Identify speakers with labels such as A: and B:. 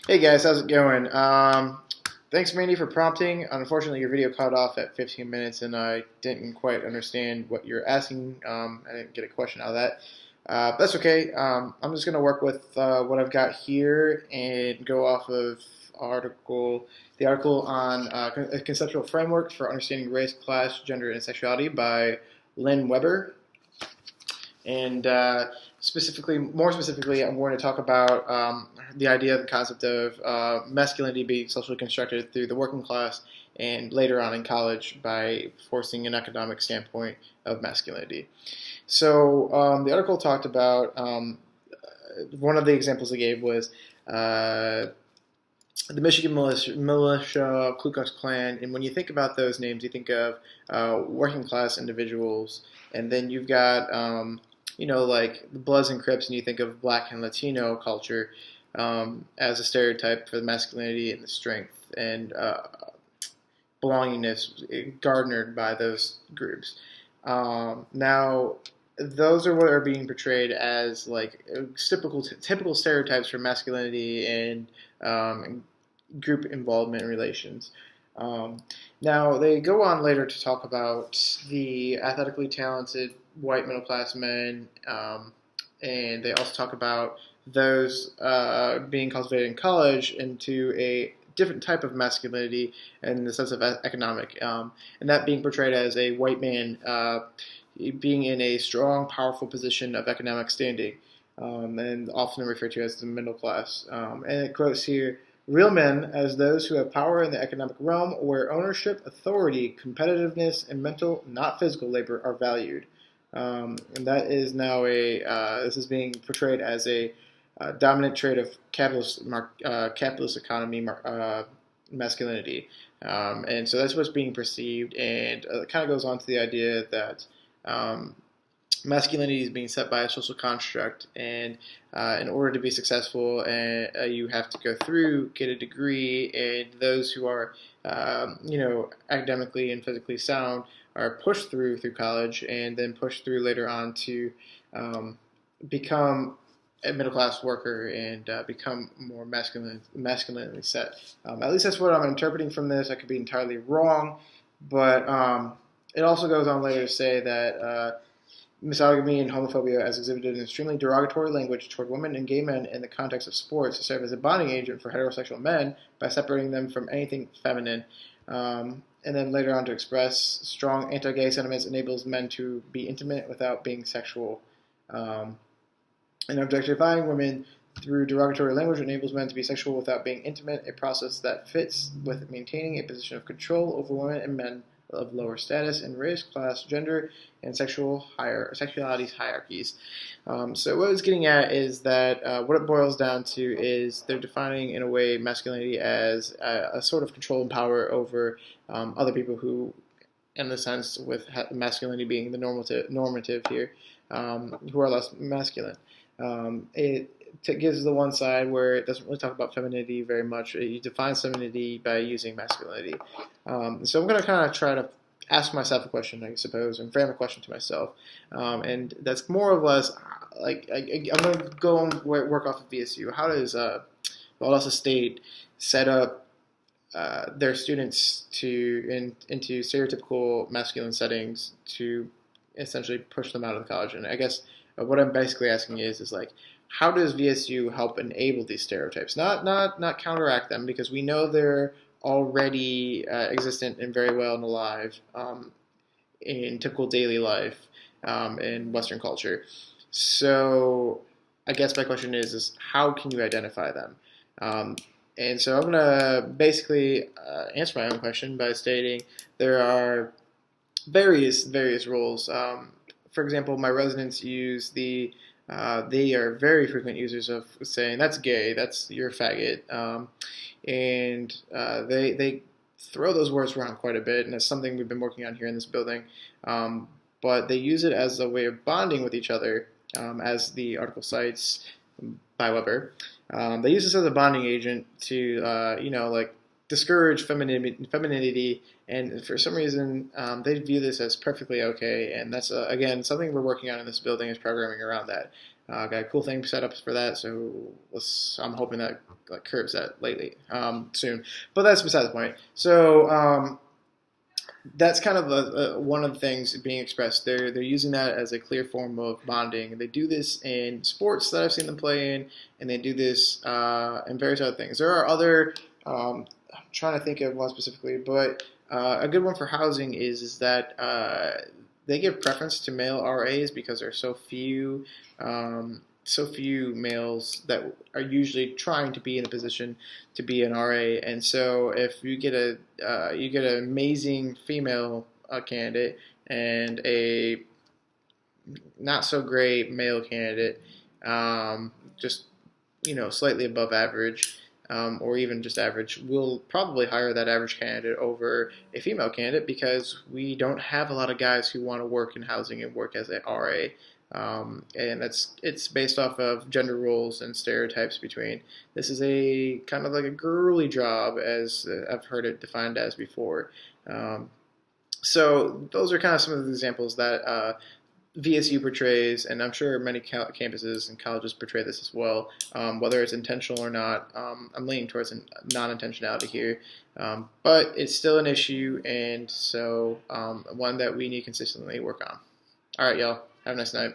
A: Hey guys, how's it going? Thanks, Mandy, for prompting. Unfortunately, your video cut off at 15 minutes, and I didn't quite understand what you're asking. I didn't get a question out of that. But that's okay. I'm just going to work with what I've got here and go off of the article on a conceptual framework for understanding race, class, gender, and sexuality by Lynn Weber. And more specifically, I'm going to talk about the idea of the concept of masculinity being socially constructed through the working class and later on in college by forcing an economic standpoint of masculinity. So the article talked about one of the examples it gave was the Michigan militia, Ku Klux Klan, and when you think about those names, you think of working class individuals, and then you've got like the Bloods and Crips, and you think of Black and Latino culture as a stereotype for the masculinity and the strength and belongingness garnered by those groups. Now, those are what are being portrayed as like typical stereotypes for masculinity and group involvement in relations. Now, they go on later to talk about the athletically talented white middle class men, and they also talk about those being cultivated in college into a different type of masculinity in the sense of economic, and that being portrayed as a white man being in a strong, powerful position of economic standing, and often referred to as the middle class. And it quotes here, "Real men as those who have power in the economic realm, where ownership, authority, competitiveness, and mental, not physical labor are valued." And that is now this is being portrayed as a dominant trait of capitalist economy masculinity. And so that's what's being perceived, and it kind of goes on to the idea that masculinity is being set by a social construct, and in order to be successful, you have to go through, get a degree, and those who are, academically and physically sound are pushed through college, and then pushed through later on to become a middle class worker and become more masculinely set. At least that's what I'm interpreting from this. I could be entirely wrong, but it also goes on later to say that misogyny and homophobia, as exhibited in extremely derogatory language toward women and gay men in the context of sports, serve as a bonding agent for heterosexual men by separating them from anything feminine. And then later on to express strong anti-gay sentiments enables men to be intimate without being sexual. And objectifying women through derogatory language enables men to be sexual without being intimate, a process that fits with maintaining a position of control over women and men of lower status in race, class, gender, and sexuality's hierarchies. So what it's getting at is that what it boils down to is they're defining in a way masculinity as a sort of control and power over other people who, in the sense with masculinity being the normative here, who are less masculine. It gives the one side where it doesn't really talk about femininity very much. You define femininity by using masculinity. So I'm going to kind of try to ask myself a question, I suppose, and frame a question to myself. And that's more or less like I'm going to go and work off of VSU. How does Valdosta State set up their students into stereotypical masculine settings to essentially push them out of the college? And I guess what I'm basically asking is like, how does VSU help enable these stereotypes? Not counteract them, because we know they're already existent and very well and alive in typical daily life in Western culture. So I guess my question is how can you identify them? And so I'm going to basically answer my own question by stating there are various roles. For example, my residents use they are very frequent users of saying, "That's gay, you're a faggot," and they throw those words around quite a bit, and it's something we've been working on here in this building. But they use it as a way of bonding with each other, as the article cites by Weber. They use this as a bonding agent to, like discourage femininity, and for some reason they view this as perfectly okay, and that's again something we're working on in this building is programming around that. Got a cool thing set up for that, so I'm hoping that like curbs that lately soon. But that's beside the point. So that's kind of one of the things being expressed. They're using that as a clear form of bonding. They do this in sports that I've seen them play in, and they do this in various other things. There are other. I'm trying to think of one specifically, but a good one for housing is that they give preference to male RAs because there are so few males that are usually trying to be in a position to be an RA, and so if you get an amazing female candidate and a not so great male candidate, just slightly above average. Or even just average, we'll probably hire that average candidate over a female candidate because we don't have a lot of guys who want to work in housing and work as an RA. And it's based off of gender roles and stereotypes between this is a kind of like a girly job as I've heard it defined as before. So those are kind of some of the examples that VSU portrays, and I'm sure many campuses and colleges portray this as well, whether it's intentional or not. I'm leaning towards non-intentionality here, but it's still an issue, and so one that we need to consistently work on. All right, y'all. Have a nice night.